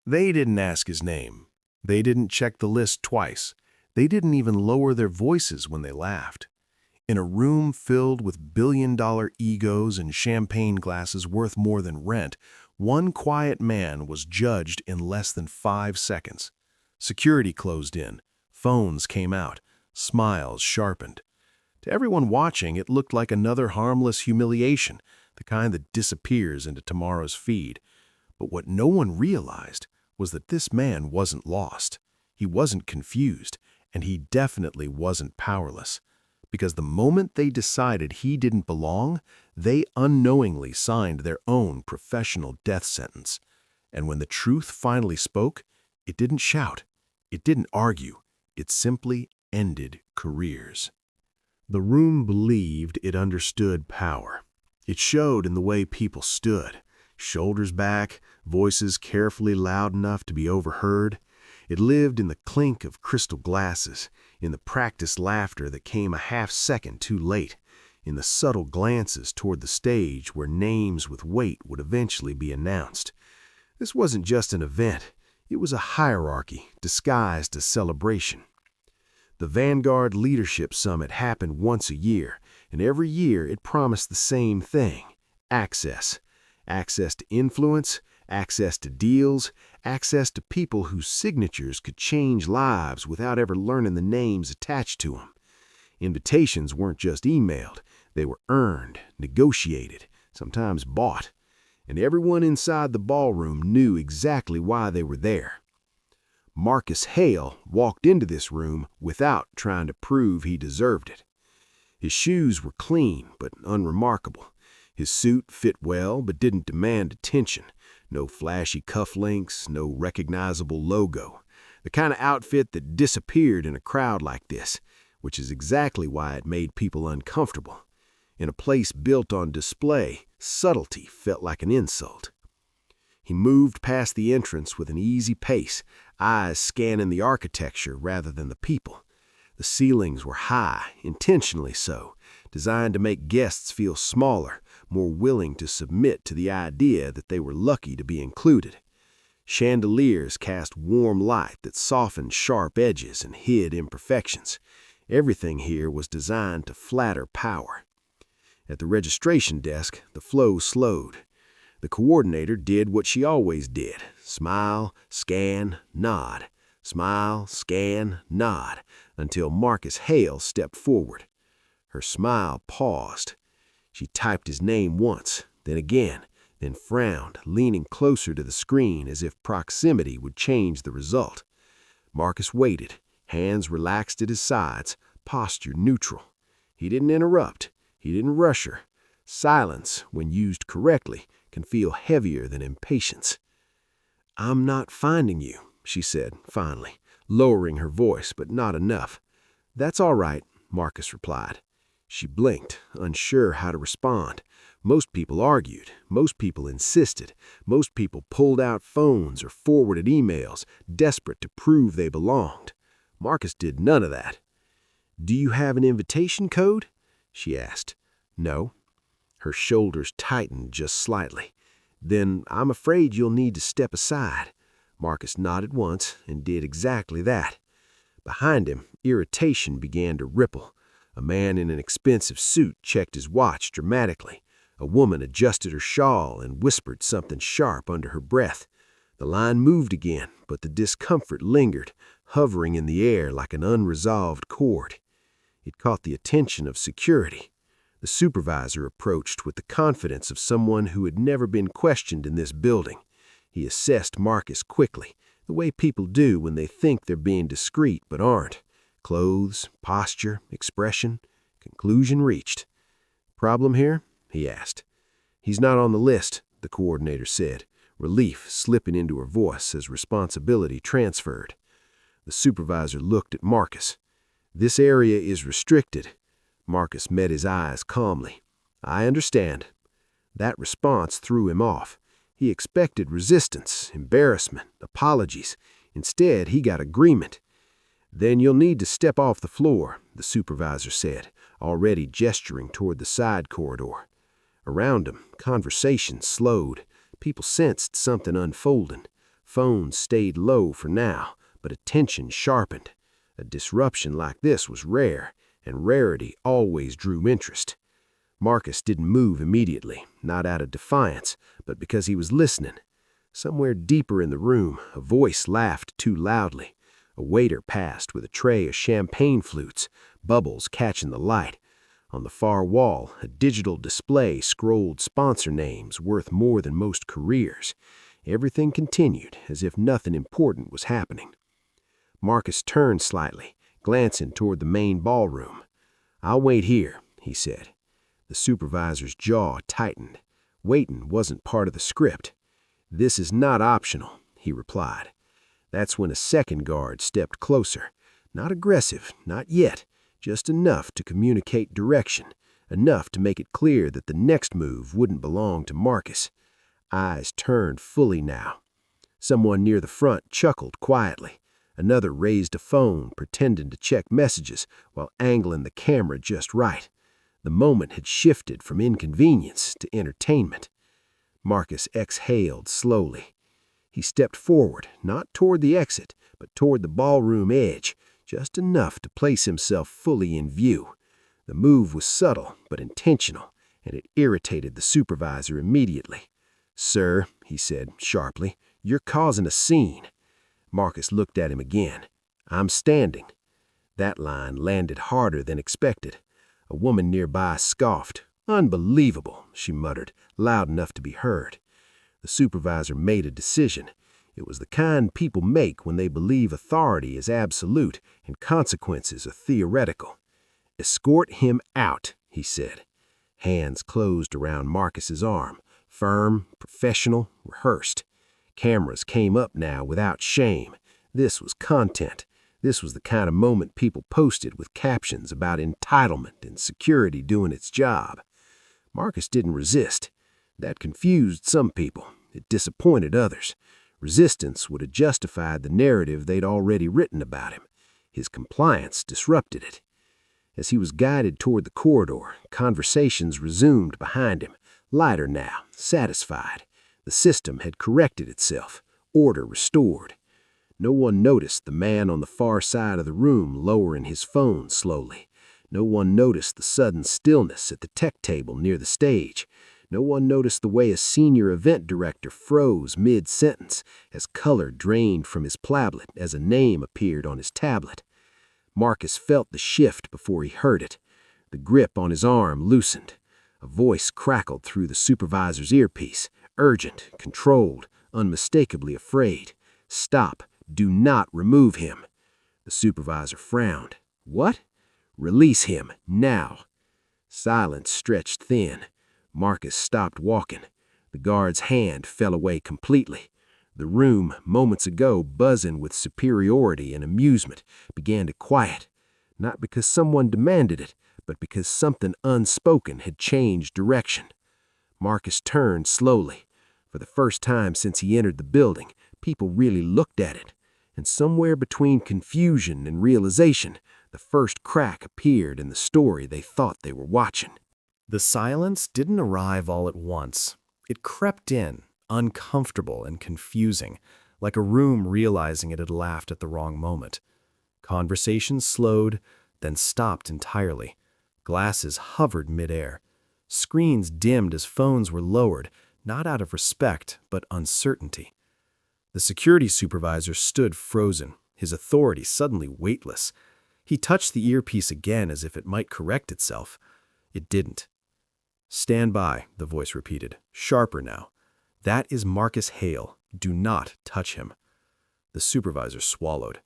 They didn't ask his name. They didn't check the list twice. They didn't even lower their voices when they laughed. In a room filled with billion-dollar egos and champagne glasses worth more than rent, one quiet man was judged in less than 5 seconds. Security closed in. Phones came out. Smiles sharpened. To everyone watching, it looked like another harmless humiliation, the kind that disappears into tomorrow's feed. But what no one realized was that this man wasn't lost. He wasn't confused, and he definitely wasn't powerless. Because the moment they decided he didn't belong, they unknowingly signed their own professional death sentence. And when the truth finally spoke, it didn't shout, it didn't argue, it simply ended careers. The room believed it understood power. It showed in the way people stood, shoulders back, voices carefully loud enough to be overheard. It lived in the clink of crystal glasses, in the practiced laughter that came a half-second too late, in the subtle glances toward the stage where names with weight would eventually be announced. This wasn't just an event. It was a hierarchy disguised as celebration. The Vanguard Leadership Summit happened once a year, and every year it promised the same thing: access. Access to influence, access to deals, access to people whose signatures could change lives without ever learning the names attached to them. Invitations weren't just emailed, they were earned, negotiated, sometimes bought. And everyone inside the ballroom knew exactly why they were there. Marcus Hale walked into this room without trying to prove he deserved it. His shoes were clean but unremarkable. His suit fit well but didn't demand attention. No flashy cufflinks, no recognizable logo. The kind of outfit that disappeared in a crowd like this, which is exactly why it made people uncomfortable. In a place built on display, subtlety felt like an insult. He moved past the entrance with an easy pace, eyes scanning the architecture rather than the people. The ceilings were high, intentionally so, designed to make guests feel smaller, more willing to submit to the idea that they were lucky to be included. Chandeliers cast warm light that softened sharp edges and hid imperfections. Everything here was designed to flatter power. At the registration desk, the flow slowed. The coordinator did what she always did: smile, scan, nod. Smile, scan, nod, until Marcus Hale stepped forward. Her smile paused. She typed his name once, then again, then frowned, leaning closer to the screen as if proximity would change the result. Marcus waited, hands relaxed at his sides, posture neutral. He didn't interrupt. He didn't rush her. Silence, when used correctly, can feel heavier than impatience. "I'm not finding you," she said, finally, lowering her voice, but not enough. "That's all right," Marcus replied. She blinked, unsure how to respond. Most people argued. Most people insisted. Most people pulled out phones or forwarded emails, desperate to prove they belonged. Marcus did none of that. "Do you have an invitation code?" she asked. "No." Her shoulders tightened just slightly. "Then I'm afraid you'll need to step aside." Marcus nodded once and did exactly that. Behind him, irritation began to ripple. A man in an expensive suit checked his watch dramatically. A woman adjusted her shawl and whispered something sharp under her breath. The line moved again, but the discomfort lingered, hovering in the air like an unresolved chord. It caught the attention of security. The supervisor approached with the confidence of someone who had never been questioned in this building. He assessed Marcus quickly, the way people do when they think they're being discreet but aren't. Clothes, posture, expression. Conclusion reached. "Problem here?" he asked. "He's not on the list," the coordinator said, relief slipping into her voice as responsibility transferred. The supervisor looked at Marcus. "This area is restricted." Marcus met his eyes calmly. "I understand." That response threw him off. He expected resistance, embarrassment, apologies. Instead, he got agreement. "Then you'll need to step off the floor," the supervisor said, already gesturing toward the side corridor. Around him, conversation slowed. People sensed something unfolding. Phones stayed low for now, but attention sharpened. A disruption like this was rare, and rarity always drew interest. Marcus didn't move immediately, not out of defiance, but because he was listening. Somewhere deeper in the room, a voice laughed too loudly. A waiter passed with a tray of champagne flutes, bubbles catching the light. On the far wall, a digital display scrolled sponsor names worth more than most careers. Everything continued as if nothing important was happening. Marcus turned slightly, glancing toward the main ballroom. "I'll wait here," he said. The supervisor's jaw tightened. Waiting wasn't part of the script. "This is not optional," he replied. That's when a second guard stepped closer. Not aggressive, not yet, just enough to communicate direction, enough to make it clear that the next move wouldn't belong to Marcus. Eyes turned fully now. Someone near the front chuckled quietly. Another raised a phone, pretending to check messages while angling the camera just right. The moment had shifted from inconvenience to entertainment. Marcus exhaled slowly. He stepped forward, not toward the exit, but toward the ballroom edge, just enough to place himself fully in view. The move was subtle but intentional, and it irritated the supervisor immediately. "Sir," he said sharply, "you're causing a scene." Marcus looked at him again. "I'm standing." That line landed harder than expected. A woman nearby scoffed. "Unbelievable," she muttered, loud enough to be heard. The supervisor made a decision. It was the kind people make when they believe authority is absolute and consequences are theoretical. "Escort him out," he said. Hands closed around Marcus's arm, firm, professional, rehearsed. Cameras came up now without shame. This was content. This was the kind of moment people posted with captions about entitlement and security doing its job. Marcus didn't resist. That confused some people. It disappointed others. Resistance would have justified the narrative they'd already written about him. His compliance disrupted it. As he was guided toward the corridor, conversations resumed behind him, lighter now, satisfied. The system had corrected itself, order restored. No one noticed the man on the far side of the room lowering his phone slowly. No one noticed the sudden stillness at the tech table near the stage. No one noticed the way a senior event director froze mid-sentence as color drained from his plablet as a name appeared on his tablet. Marcus felt the shift before he heard it. The grip on his arm loosened. A voice crackled through the supervisor's earpiece, urgent, controlled, unmistakably afraid. "Stop. Do not remove him." The supervisor frowned. "What?" "Release him, now." Silence stretched thin. Marcus stopped walking. The guard's hand fell away completely. The room, moments ago buzzing with superiority and amusement, began to quiet, not because someone demanded it, but because something unspoken had changed direction. Marcus turned slowly. For the first time since he entered the building, people really looked at it. And somewhere between confusion and realization, the first crack appeared in the story they thought they were watching. The silence didn't arrive all at once. It crept in, uncomfortable and confusing, like a room realizing it had laughed at the wrong moment. Conversation slowed, then stopped entirely. Glasses hovered midair. Screens dimmed as phones were lowered, not out of respect, but uncertainty. The security supervisor stood frozen, his authority suddenly weightless. He touched the earpiece again as if it might correct itself. It didn't. "Stand by," the voice repeated, sharper now. "That is Marcus Hale. Do not touch him." The supervisor swallowed.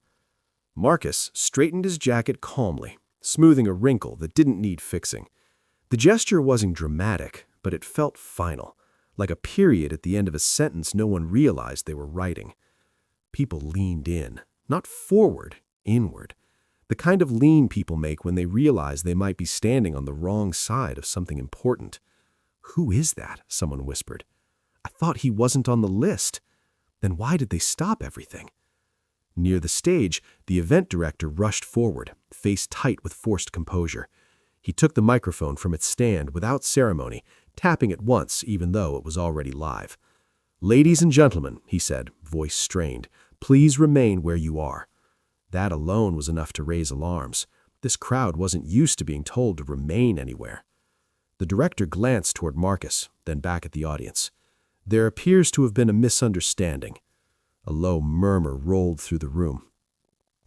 Marcus straightened his jacket calmly, smoothing a wrinkle that didn't need fixing. The gesture wasn't dramatic, but it felt final, like a period at the end of a sentence no one realized they were writing. People leaned in, not forward, inward. The kind of lean people make when they realize they might be standing on the wrong side of something important. "Who is that?" someone whispered. "I thought he wasn't on the list. Then why did they stop everything?" Near the stage, the event director rushed forward, face tight with forced composure. He took the microphone from its stand without ceremony, tapping it once even though it was already live. "Ladies and gentlemen," he said, voice strained, "please remain where you are." That alone was enough to raise alarms. This crowd wasn't used to being told to remain anywhere. The director glanced toward Marcus, then back at the audience. "There appears to have been a misunderstanding." A low murmur rolled through the room.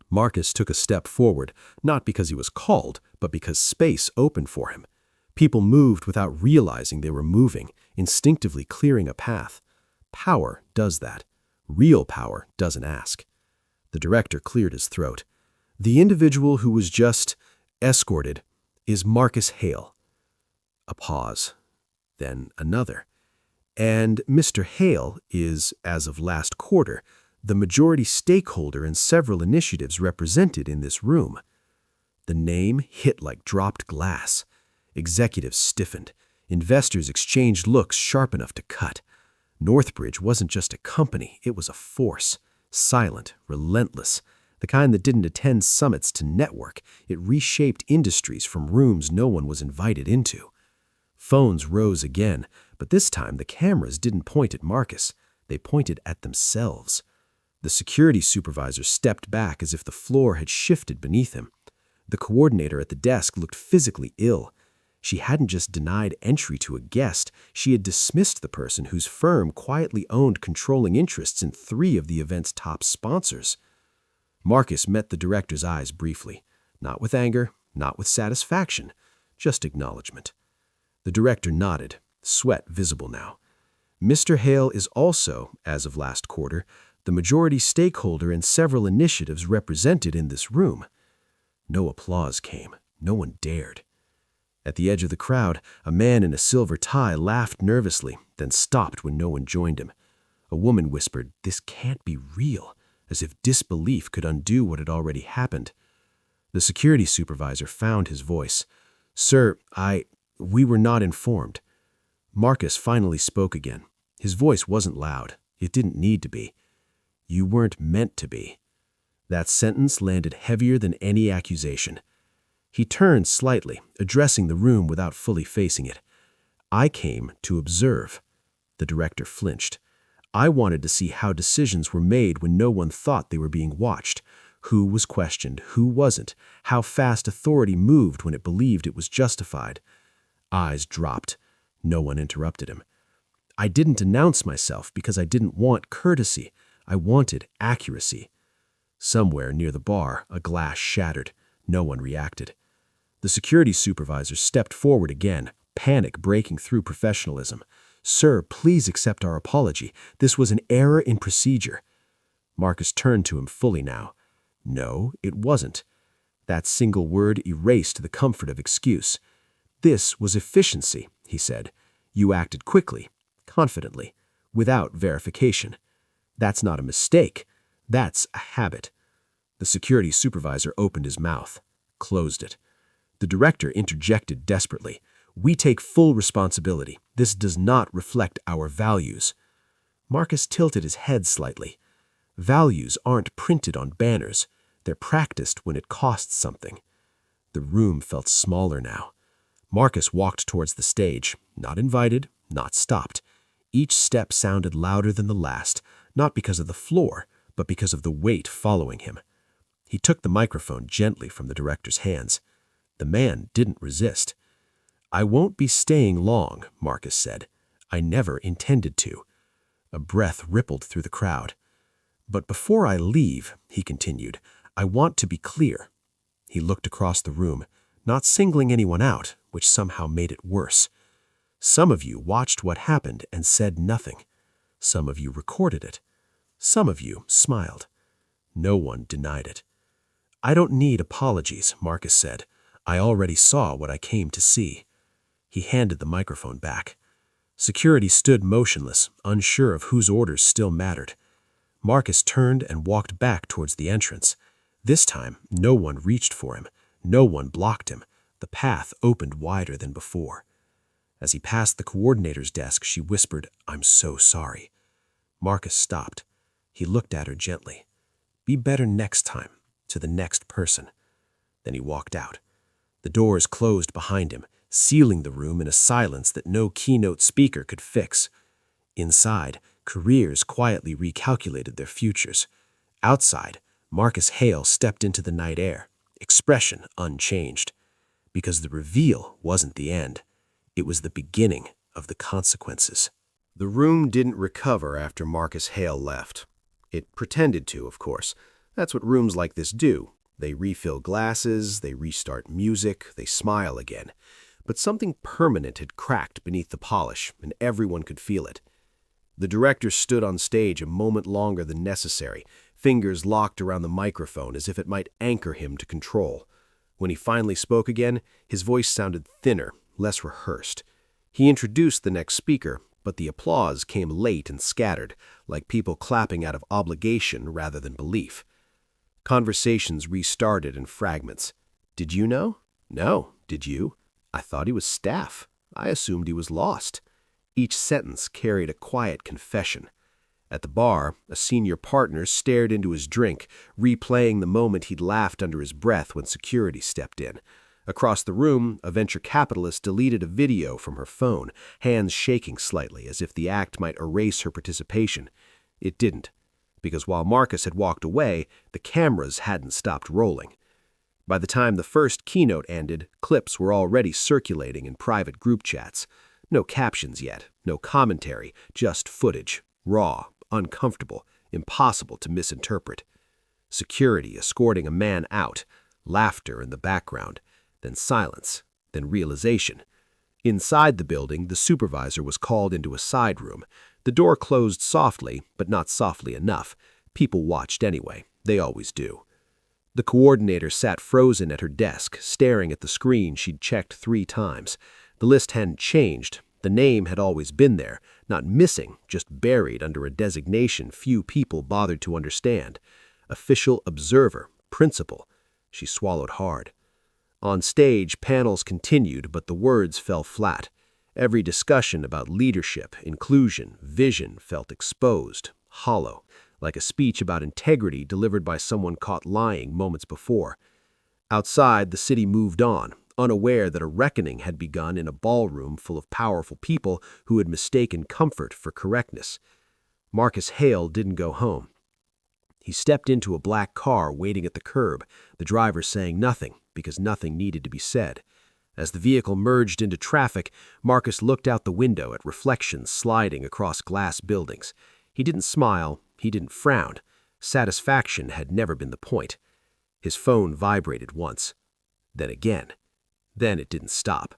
Marcus took a step forward, not because he was called, but because space opened for him. People moved without realizing they were moving, instinctively clearing a path. Power does that. Real power doesn't ask. The director cleared his throat. "The individual who was just escorted is Marcus Hale." A pause. Then another. "And Mr. Hale is, as of last quarter, the majority stakeholder in several initiatives represented in this room." The name hit like dropped glass. Executives stiffened. Investors exchanged looks sharp enough to cut. Northbridge wasn't just a company, it was a force. Silent, relentless, the kind that didn't attend summits to network. It reshaped industries from rooms no one was invited into. Phones rose again, but this time the cameras didn't point at Marcus. They pointed at themselves. The security supervisor stepped back as if the floor had shifted beneath him. The coordinator at the desk looked physically ill. She hadn't just denied entry to a guest, she had dismissed the person whose firm quietly owned controlling interests in 3 of the event's top sponsors. Marcus met the director's eyes briefly, not with anger, not with satisfaction, just acknowledgement. The director nodded, sweat visible now. "Mr. Hale is also, as of last quarter, the majority stakeholder in several initiatives represented in this room." No applause came. No one dared. At the edge of the crowd, a man in a silver tie laughed nervously, then stopped when no one joined him. A woman whispered, "This can't be real," as if disbelief could undo what had already happened. The security supervisor found his voice. "Sir, we were not informed." Marcus finally spoke again. His voice wasn't loud. It didn't need to be. "You weren't meant to be." That sentence landed heavier than any accusation. He turned slightly, addressing the room without fully facing it. "I came to observe." The director flinched. "I wanted to see how decisions were made when no one thought they were being watched. Who was questioned, who wasn't, how fast authority moved when it believed it was justified." Eyes dropped. No one interrupted him. "I didn't announce myself because I didn't want courtesy. I wanted accuracy." Somewhere near the bar, a glass shattered. No one reacted. The security supervisor stepped forward again, panic breaking through professionalism. "Sir, please accept our apology. This was an error in procedure." Marcus turned to him fully now. No, it wasn't. That single word erased the comfort of excuse. "This was efficiency," he said. "You acted quickly, confidently, without verification. That's not a mistake. That's a habit." The security supervisor opened his mouth, closed it. The director interjected desperately. "We take full responsibility. This does not reflect our values." Marcus tilted his head slightly. "Values aren't printed on banners. They're practiced when it costs something." The room felt smaller now. Marcus walked towards the stage, not invited, not stopped. Each step sounded louder than the last, not because of the floor, but because of the weight following him. He took the microphone gently from the director's hands. The man didn't resist. "I won't be staying long," Marcus said. "I never intended to." A breath rippled through the crowd. "But before I leave," he continued, "I want to be clear." He looked across the room, not singling anyone out, which somehow made it worse. "Some of you watched what happened and said nothing. Some of you recorded it. Some of you smiled. No one denied it." "I don't need apologies," Marcus said. "I already saw what I came to see." He handed the microphone back. Security stood motionless, unsure of whose orders still mattered. Marcus turned and walked back towards the entrance. This time, no one reached for him. No one blocked him. The path opened wider than before. As he passed the coordinator's desk, she whispered, "I'm so sorry." Marcus stopped. He looked at her gently. "Be better next time, to the next person." Then he walked out. The doors closed behind him, sealing the room in a silence that no keynote speaker could fix. Inside, Careers quietly recalculated their futures. Outside, Marcus Hale stepped into the night air, expression unchanged. Because the reveal wasn't the end. It was the beginning of the consequences. The room didn't recover after Marcus Hale left. It pretended to, of course. That's what rooms like this do. They refill glasses, they restart music, they smile again. But something permanent had cracked beneath the polish, and everyone could feel it. The director stood on stage a moment longer than necessary, fingers locked around the microphone as if it might anchor him to control. When he finally spoke again, his voice sounded thinner, less rehearsed. He introduced the next speaker, but the applause came late and scattered, like people clapping out of obligation rather than belief. Conversations restarted in fragments. Did you know? No. Did you? I thought he was staff. I assumed he was lost. Each sentence carried a quiet confession. At the bar, a senior partner stared into his drink, replaying the moment he'd laughed under his breath when security stepped in. Across the room, a venture capitalist deleted a video from her phone, hands shaking slightly as if the act might erase her participation. It didn't, because while Marcus had walked away, the cameras hadn't stopped rolling. By the time the first keynote ended, clips were already circulating in private group chats. No captions yet, no commentary, just footage, raw, uncomfortable, impossible to misinterpret. Security escorting a man out, laughter in the background, then silence, then realization. Inside the building, the supervisor was called into a side room. The door closed softly, but not softly enough. People watched anyway. They always do. The coordinator sat frozen at her desk, staring at the screen she'd checked 3 times. The list hadn't changed. The name had always been there, not missing, just buried under a designation few people bothered to understand. Official observer, principal. She swallowed hard. On stage, panels continued, but the words fell flat. Every discussion about leadership, inclusion, vision felt exposed, hollow, like a speech about integrity delivered by someone caught lying moments before. Outside, the city moved on, unaware that a reckoning had begun in a ballroom full of powerful people who had mistaken comfort for correctness. Marcus Hale didn't go home. He stepped into a black car waiting at the curb, the driver saying nothing because nothing needed to be said. As the vehicle merged into traffic, Marcus looked out the window at reflections sliding across glass buildings. He didn't smile, he didn't frown. Satisfaction had never been the point. His phone vibrated once, then again. Then it didn't stop.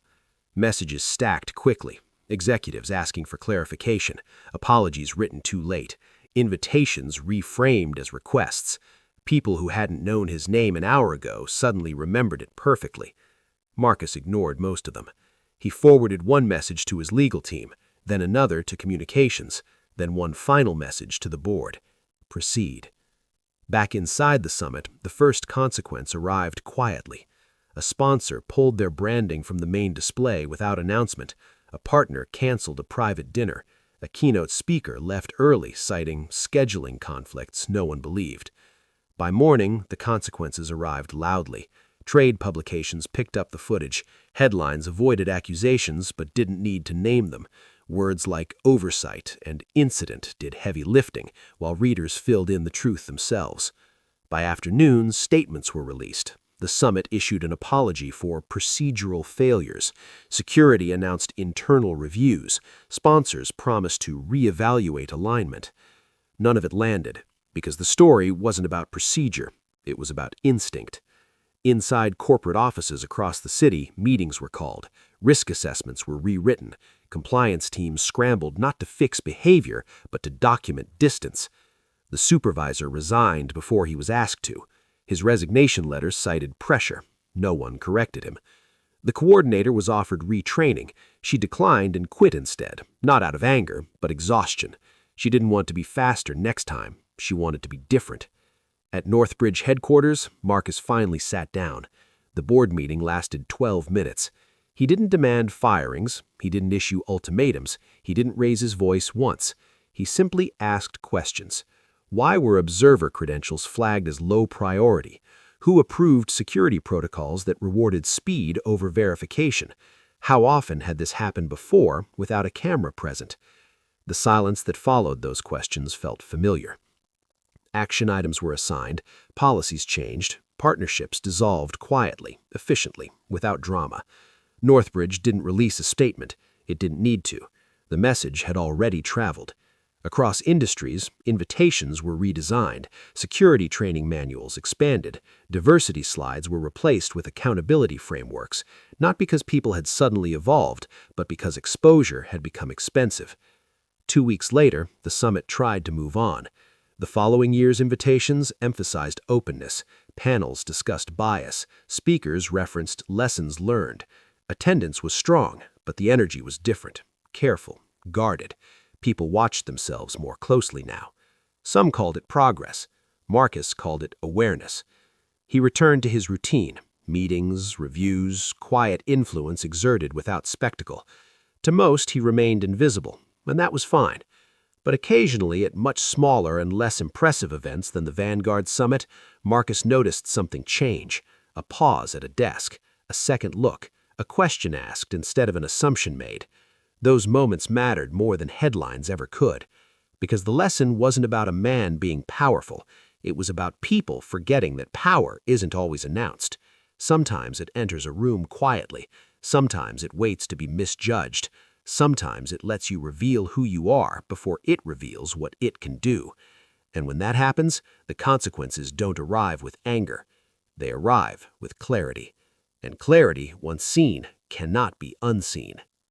Messages stacked quickly. Executives asking for clarification, apologies written too late, invitations reframed as requests. People who hadn't known his name an hour ago suddenly remembered it perfectly. Marcus ignored most of them. He forwarded one message to his legal team, then another to communications, then one final message to the board. Proceed. Back inside the summit, the first consequence arrived quietly. A sponsor pulled their branding from the main display without announcement. A partner canceled a private dinner. A keynote speaker left early, citing scheduling conflicts no one believed. By morning, the consequences arrived loudly. Trade publications picked up the footage. Headlines avoided accusations but didn't need to name them. Words like oversight and incident did heavy lifting, while readers filled in the truth themselves. By afternoon, statements were released. The summit issued an apology for procedural failures. Security announced internal reviews. Sponsors promised to reevaluate alignment. None of it landed, because the story wasn't about procedure. It was about instinct. Inside corporate offices across the city, meetings were called. Risk assessments were rewritten. Compliance teams scrambled not to fix behavior, but to document distance. The supervisor resigned before he was asked to. His resignation letter cited pressure. No one corrected him. The coordinator was offered retraining. She declined and quit instead, not out of anger, but exhaustion. She didn't want to be faster next time. She wanted to be different. At Northbridge headquarters, Marcus finally sat down. The board meeting lasted 12 minutes. He didn't demand firings. He didn't issue ultimatums. He didn't raise his voice once. He simply asked questions. Why were observer credentials flagged as low priority? Who approved security protocols that rewarded speed over verification? How often had this happened before without a camera present? The silence that followed those questions felt familiar. Action items were assigned, policies changed, partnerships dissolved quietly, efficiently, without drama. Northbridge didn't release a statement. It didn't need to. The message had already traveled. Across industries, invitations were redesigned, security training manuals expanded, diversity slides were replaced with accountability frameworks, not because people had suddenly evolved, but because exposure had become expensive. 2 weeks later, the summit tried to move on. The following year's invitations emphasized openness. Panels discussed bias. Speakers referenced lessons learned. Attendance was strong, but the energy was different, careful, guarded. People watched themselves more closely now. Some called it progress. Marcus called it awareness. He returned to his routine, meetings, reviews, quiet influence exerted without spectacle. To most, he remained invisible, and that was fine. But occasionally, at much smaller and less impressive events than the Vanguard Summit, Marcus noticed something change. A pause at a desk, a second look, a question asked instead of an assumption made. Those moments mattered more than headlines ever could, because the lesson wasn't about a man being powerful. It was about people forgetting that power isn't always announced. Sometimes it enters a room quietly. Sometimes it waits to be misjudged. Sometimes it lets you reveal who you are before it reveals what it can do. And when that happens, the consequences don't arrive with anger. They arrive with clarity. And clarity, once seen, cannot be unseen.